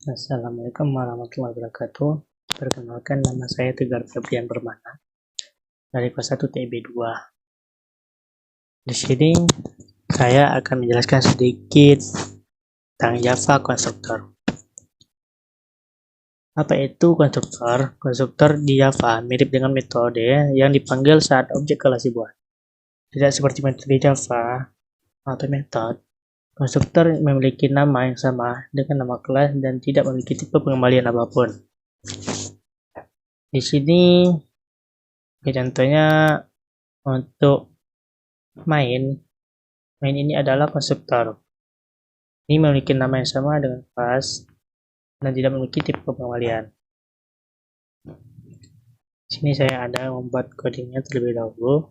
Assalamualaikum warahmatullahi wabarakatuh. Perkenalkan, nama saya Tegar Febrian Permana dari kelas 1 TIB 2. Di sini saya akan menjelaskan sedikit tentang Java konstruktor. Apa itu konstruktor? Konstruktor di Java mirip dengan metode yang dipanggil saat objek kelas dibuat. Tidak seperti metode Java atau metode, konstruktor memiliki nama yang sama dengan nama kelas dan tidak memiliki tipe pengembalian apapun. Di sini contohnya untuk main ini adalah konstruktor. Ini memiliki nama yang sama dengan kelas dan tidak memiliki tipe pengembalian. Sini saya ada membuat codingnya terlebih dahulu.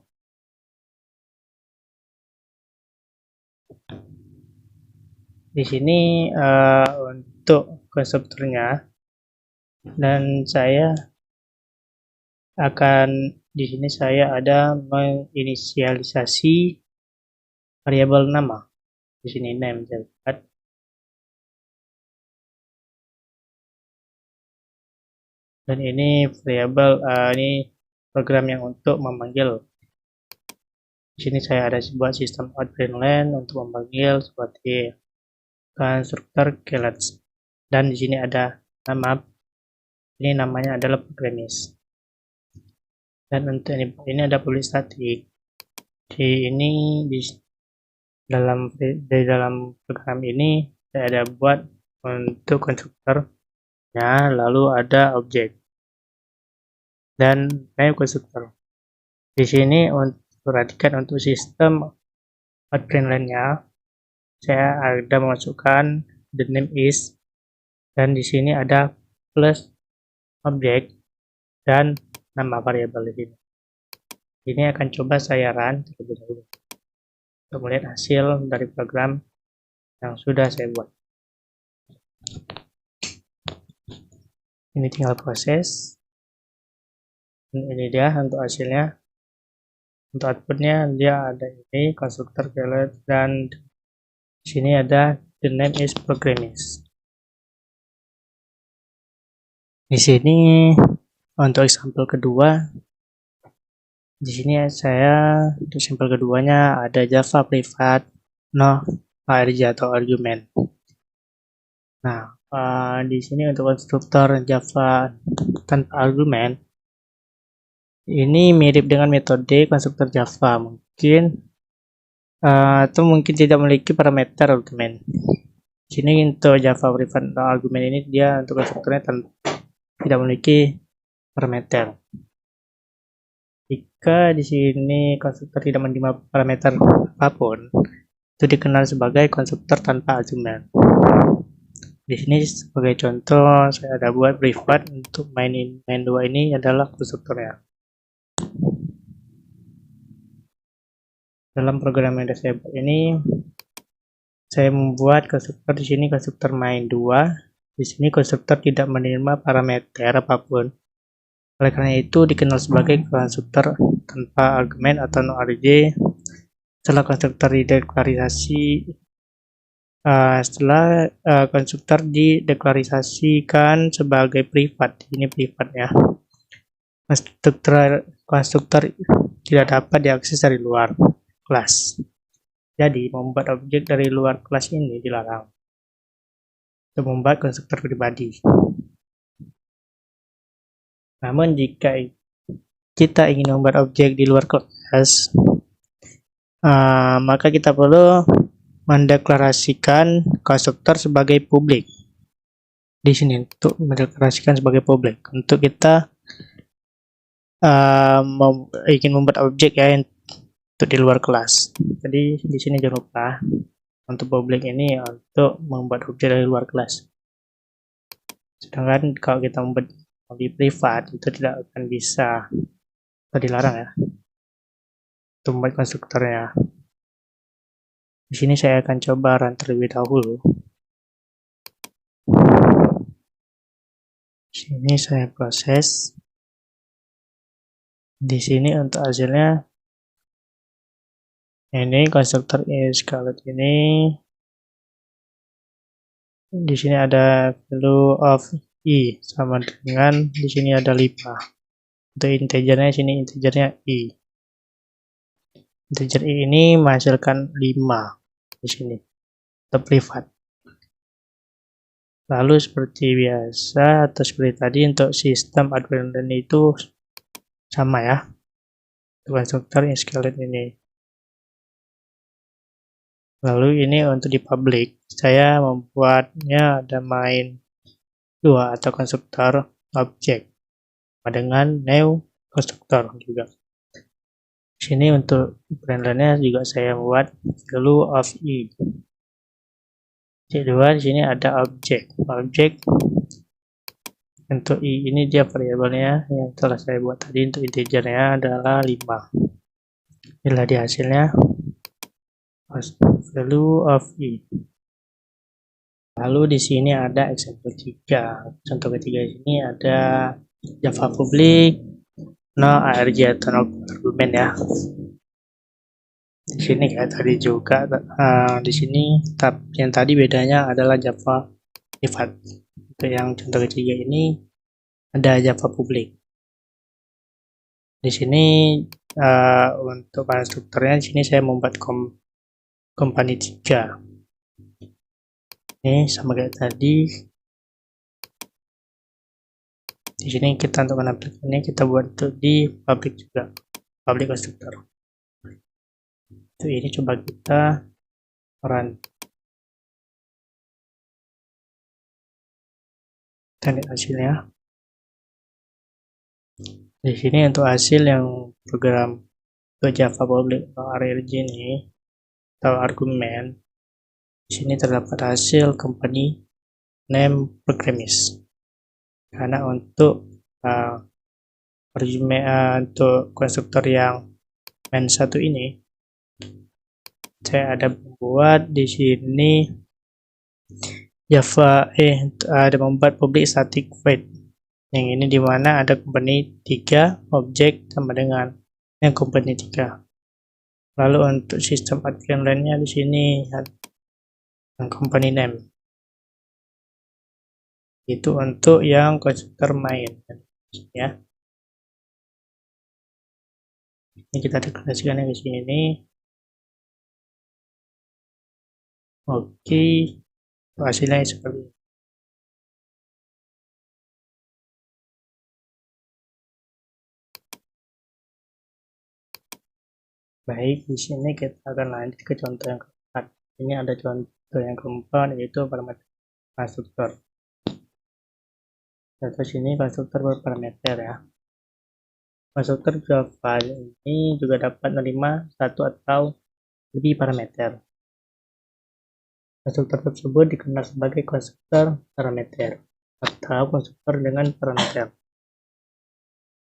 Di sini untuk konstruktornya, dan saya akan di sini saya ada menginisialisasi variabel nama. Di sini name saya buat. Dan ini variabel ini program yang untuk memanggil. Di sini saya ada sebuah sistem out_println untuk memanggil seperti konstruktor class. Dan di sini ada nama, ini namanya adalah programis. Dan untuk ini ada public static. Di dalam program ini saya ada buat untuk konstruktornya, lalu ada objek dan type konstruktor. Di sini untuk perhatikan untuk sistem out_println-nya, saya ada memasukkan the name is, dan di sini ada plus objek dan nama variabel di sini. Ini akan coba saya run terlebih dahulu untuk melihat hasil dari program yang sudah saya buat. Ini tinggal proses. Ini dia untuk hasilnya. Untuk outputnya dia ada ini konstruktor kelet, dan di sini ada the name is programmis. Di sini untuk sampel kedua, di sini saya untuk sampel keduanya ada Java privat no arg atau argumen. Nah, di sini untuk konstruktor Java tanpa argumen ini mirip dengan metode konstruktor Java mungkin atau mungkin tidak memiliki parameter argumen. Sini untuk Java privat no argumen ini dia untuk konstruktornya tidak memiliki parameter. Jika di sini konstruktor tidak menerima parameter apapun, itu dikenal sebagai konstruktor tanpa argumen. Di sini sebagai contoh saya ada buat privat untuk main 2 ini adalah konstruktornya. Dalam program yang saya buat ini, saya membuat konstruktor di sini konstruktor main 2. Di sini konstruktor tidak menerima parameter apapun. Oleh karena itu dikenal sebagai konstruktor tanpa argumen atau no arg. Setelah konstruktor dideklarasikan sebagai privat, ini privat ya. Konstruktor tidak dapat diakses dari luar kelas. Jadi membuat objek dari luar kelas ini dilarang. Untuk membuat konstruktor pribadi. Namun jika kita ingin membuat objek di luar kelas, maka kita perlu mendeklarasikan konstruktor sebagai publik. Di sini untuk mendeklarasikan sebagai publik. Untuk kita ingin membuat objek ya untuk di luar kelas. Jadi di sini jangan lupa untuk publik ini untuk membuat objek dari luar kelas. Sedangkan kalau kita membuat di privat itu tidak akan bisa atau dilarang ya untuk membuat konstruktornya. Di sini saya akan coba run terlebih dahulu. Di sini saya proses. Di sini untuk hasilnya ini konstruktor is kalau ini Di sini ada value of i sama dengan di sini ada 5. Untuk integernya sini integernya i. Integer i ini menghasilkan 5 di sini untuk privat. Lalu seperti biasa atau seperti tadi untuk sistem admin itu sama ya. Konstruktor scalet ini. Lalu ini untuk di public, saya membuatnya ada main 2 atau konstruktor objek dengan new konstruktor juga. Sini untuk brandnya juga saya buat value of i. Kedua di sini ada objek. Objek untuk i ini dia variabelnya yang telah saya buat tadi untuk integernya adalah 5. Inilah di hasilnya value of i. Lalu di sini ada example 3. Contoh ketiga ini ada Java public, no arg atau no argumen ya. Di sini kayak tadi juga, di sini yang tadi bedanya adalah Java private. Untuk yang contoh ketiga ini ada Java public. Di sini untuk konstruktornya di sini saya membuat company 3. Ini sama kayak tadi. Di sini kita untuk menampilkannya kita buat untuk di public juga, public constructor. Itu ini coba kita run. Kita lihat hasilnya. Di sini untuk hasil yang program untuk Java public arg ini atau argumen. Di sini terdapat hasil company name programmist. Karena untuk untuk konstruktor yang main 1 ini saya ada membuat di sini Java ada membuat public static void yang ini dimana ada company 3 objek sama dengan yang company 3. Lalu untuk sistem admin lainnya di sini yang company name itu untuk yang konstruktor main ya. Ini kita deklarasikan di sini. Oke, hasilnya seperti ini. Baik, di sini kita akan lanjut ke contoh yang keempat. Ini ada contoh yang keempat yaitu parameter konstruktor. Contoh sini konstruktor berparameter ya. Konstruktor Java ini juga dapat menerima 1 atau lebih parameter. Konstruktor tersebut dikenal sebagai konstruktor parameter atau konstruktor dengan parameter.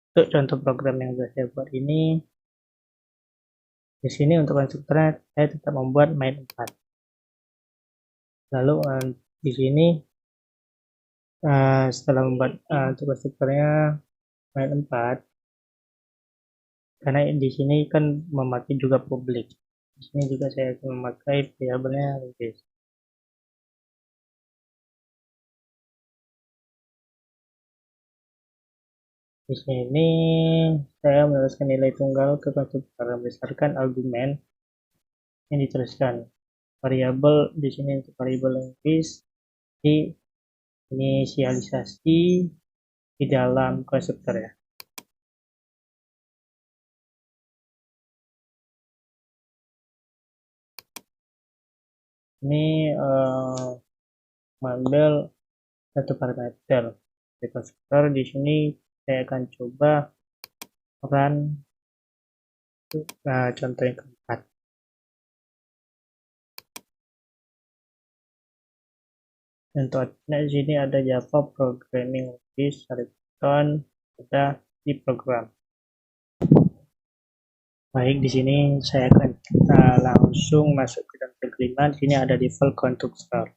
Untuk contoh program yang sudah saya buat ini, di sini untuk konstruktornya saya tetap membuat main 4. Lalu di sini setelah membuat untuk konstruktornya main 4, karena di sini kan memakai juga public. Di sini juga saya akan memakai variabelnya list. Di sini saya menuliskan nilai tunggal ke konstruktor berdasarkan argumen yang dituliskan. Variabel di sini untuk variabel list di inisialisasi di dalam konstruktor ya. Ini mengambil satu parameter di konstruktor. Di sini saya akan coba run contoh yang keempat. Untuk di sini ada Java Programming Language, Python, ada di program. Baik, di sini saya akan langsung masuk ke dalam kelima. Di sini ada default konstruktor.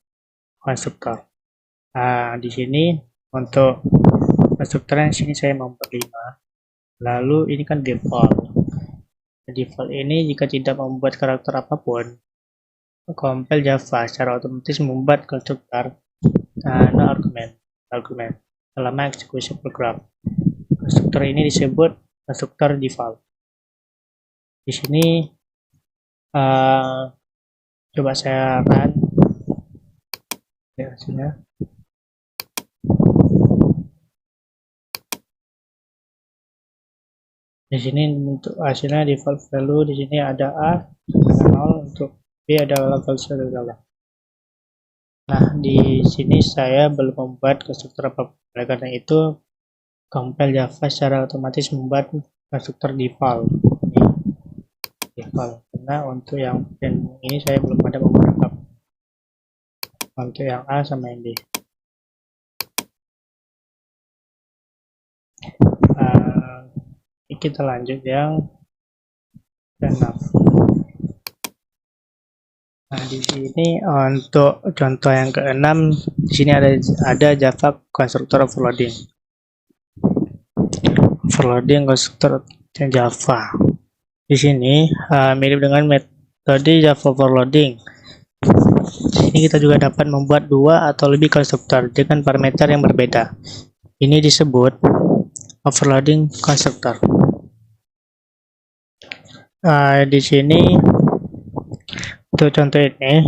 Di sini untuk konstruktornya di sini saya membuat 5. Lalu ini kan default. Default ini jika tidak membuat karakter apapun, compile Java secara otomatis membuat konstruktor no argument selama eksekusi program. Konstruktor ini disebut konstruktor default. Di sini coba saya run ya hasilnya. Di sini untuk hasilnya default value, di sini ada A 0, untuk B ada level 1. Nah, di sini saya belum membuat konstruktor apa-apa. Oleh karena itu, compile Java secara otomatis membuat konstruktor default. Ini default. Karena untuk yang ini saya belum ada membuat apa-apa. Untuk yang A sama yang B. Kita lanjut yang ke-6. Nah, di sini untuk contoh yang ke-6, di sini ada Java konstruktor overloading. Overloading konstruktor Java. Di sini mirip dengan metode Java overloading. Di sini kita juga dapat membuat 2 atau lebih konstruktor dengan parameter yang berbeda. Ini disebut overloading konstruktor. Di sini untuk contoh ini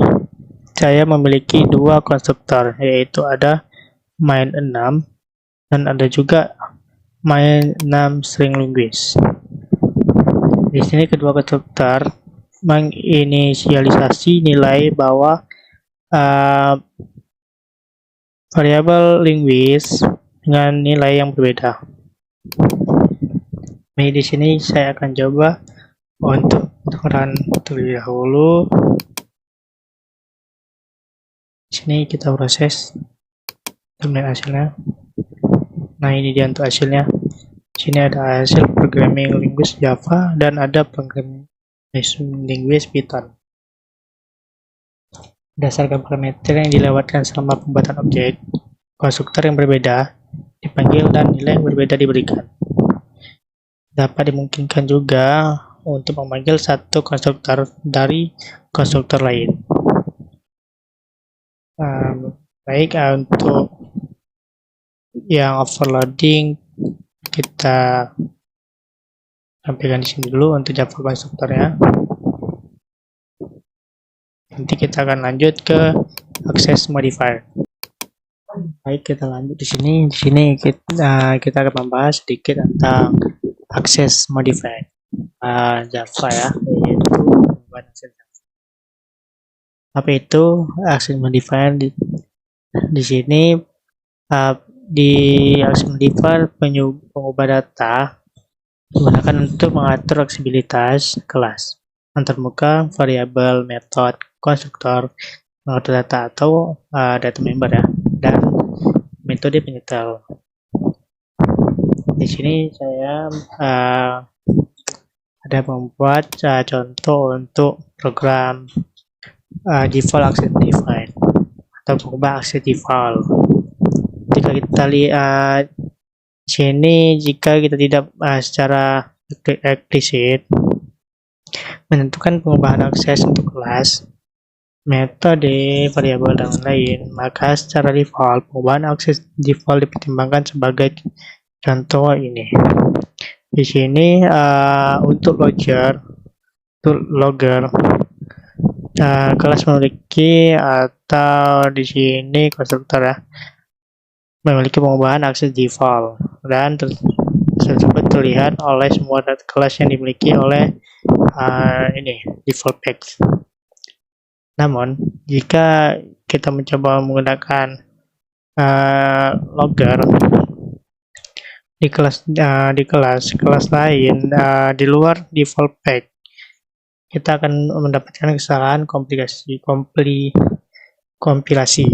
saya memiliki 2 konstruktor, yaitu ada main6 dan ada juga main6 string linguist. Di sini kedua konstruktor menginisialisasi nilai bahwa variabel linguist dengan nilai yang berbeda. Nah, di sini saya akan coba untuk run terlebih dahulu. Di sini kita proses terminal hasilnya. Nah, ini dia untuk hasilnya. Di sini ada hasil programming linguist Java dan ada programming linguist Python. Berdasarkan parameter yang dilewatkan selama pembuatan objek, konstruktor yang berbeda dipanggil dan nilai yang berbeda diberikan. Dapat dimungkinkan juga untuk memanggil satu konstruktor dari konstruktor lain. Baik, untuk yang overloading kita tampilkan di sini dulu untuk Java konstruktornya. Nanti kita akan lanjut ke access modifier. Baik, kita lanjut di sini. Di sini kita akan membahas sedikit tentang access modifier Java ya, yaitu pembuatan akses Java. Apa itu access modifier? Di sini di access modifier pengubah data digunakan untuk mengatur aksesibilitas kelas, antarmuka, variabel, metode, konstruktor, mengatur data atau data member ya, dan metode penyetel. Di sini saya ada membuat contoh untuk program default access modifier atau pengubah akses default. Jika kita lihat sini, jika kita tidak secara eksplisit menentukan pengubahan akses untuk kelas, metode, variabel, dan lain, maka secara default pengubahan akses default dipertimbangkan sebagai contoh ini. Di sini untuk logger kelas memiliki atau di sini konstruktor ya memiliki pengubahan akses default dan tersebut terlihat oleh semua kelas yang dimiliki oleh ini default package. Namun jika kita mencoba menggunakan logger di kelas lain di luar default pack, kita akan mendapatkan kesalahan kompilasi.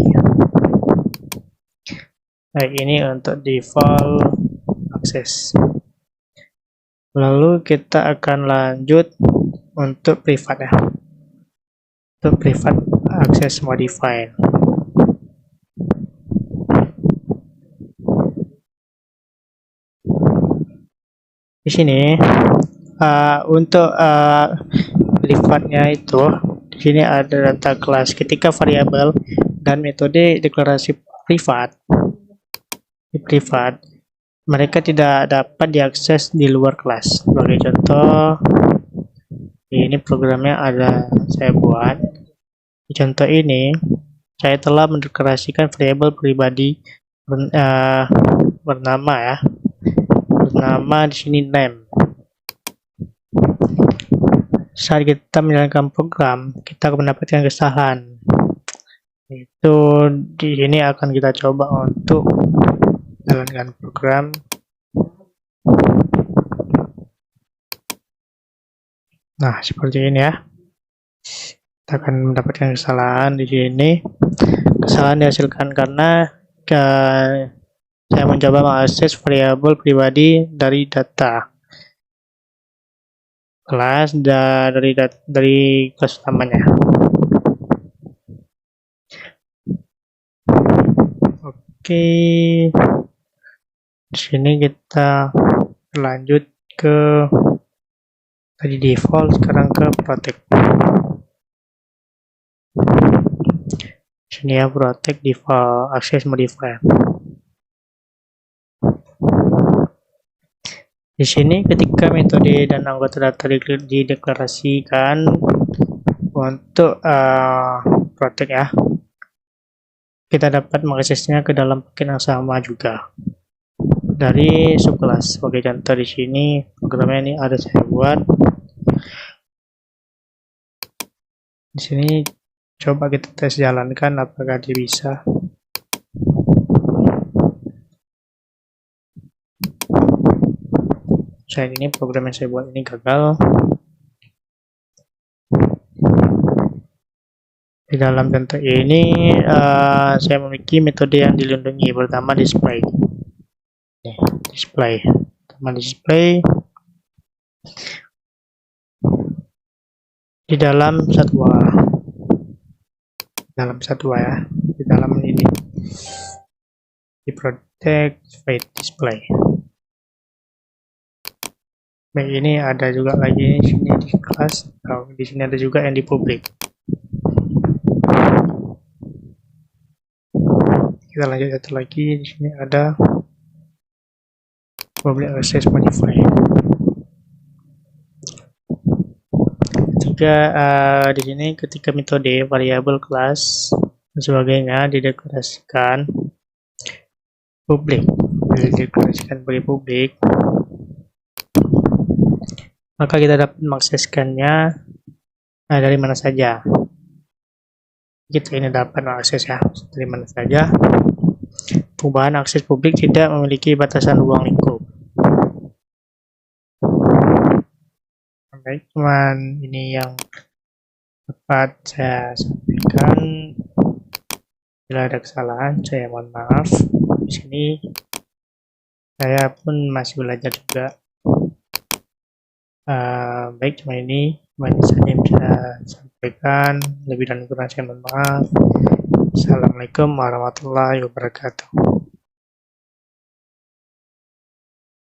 Baik, ini untuk default access. Lalu kita akan lanjut untuk privat ya, untuk privat access modifier. Di sini untuk privatnya itu, di sini ada data kelas ketika variabel dan metode deklarasi privat. Di privat, mereka tidak dapat diakses di luar kelas. Sebagai contoh, ini programnya ada saya buat. Di contoh ini, saya telah mendeklarasikan variabel pribadi bernama di sini name. Saat kita menjalankan program, kita akan mendapatkan kesalahan. Itu di sini akan kita coba untuk jalankan program. Nah, seperti ini ya. Kita akan mendapatkan kesalahan di sini. Kesalahan dihasilkan karena saya mencoba mengakses variabel pribadi dari data kelas dari kelas utamanya. Oke, di sini kita lanjut ke tadi default, sekarang ke protect. Sini ya, protect default access modifier. Di sini ketika metode dan anggota data dideklarasikan untuk protect ya, kita dapat mengaksesnya ke dalam paket yang sama juga dari subkelas. Sebagai contoh di sini programnya ini ada saya buat. Di sini coba kita tes jalankan apakah dia bisa. Saat ini program yang saya buat ini gagal. Di dalam contoh ini saya memiliki metode yang dilindungi, pertama display. Pertama display di dalam satwa ya, di dalam ini di protect display. Baik, ini ada juga lagi di sini di kelas, di sini ada juga yang di publik. Kita lanjut satu lagi, di sini ada public access modifier. Di sini ketika metode variabel kelas dan sebagainya dideklarasikan publik, maka kita dapat mengakseskannya dari mana saja. Kita ini dapat mengakses ya dari mana saja. Perubahan akses publik tidak memiliki batasan ruang lingkup. Baik, teman, ini yang dapat saya sampaikan. Bila ada kesalahan, saya mohon maaf. Di sini saya pun masih belajar juga. Baik, cuma ini banyak saja yang bisa sampaikan. Lebih dan kurang saya mohon maaf. Assalamualaikum warahmatullahi wabarakatuh.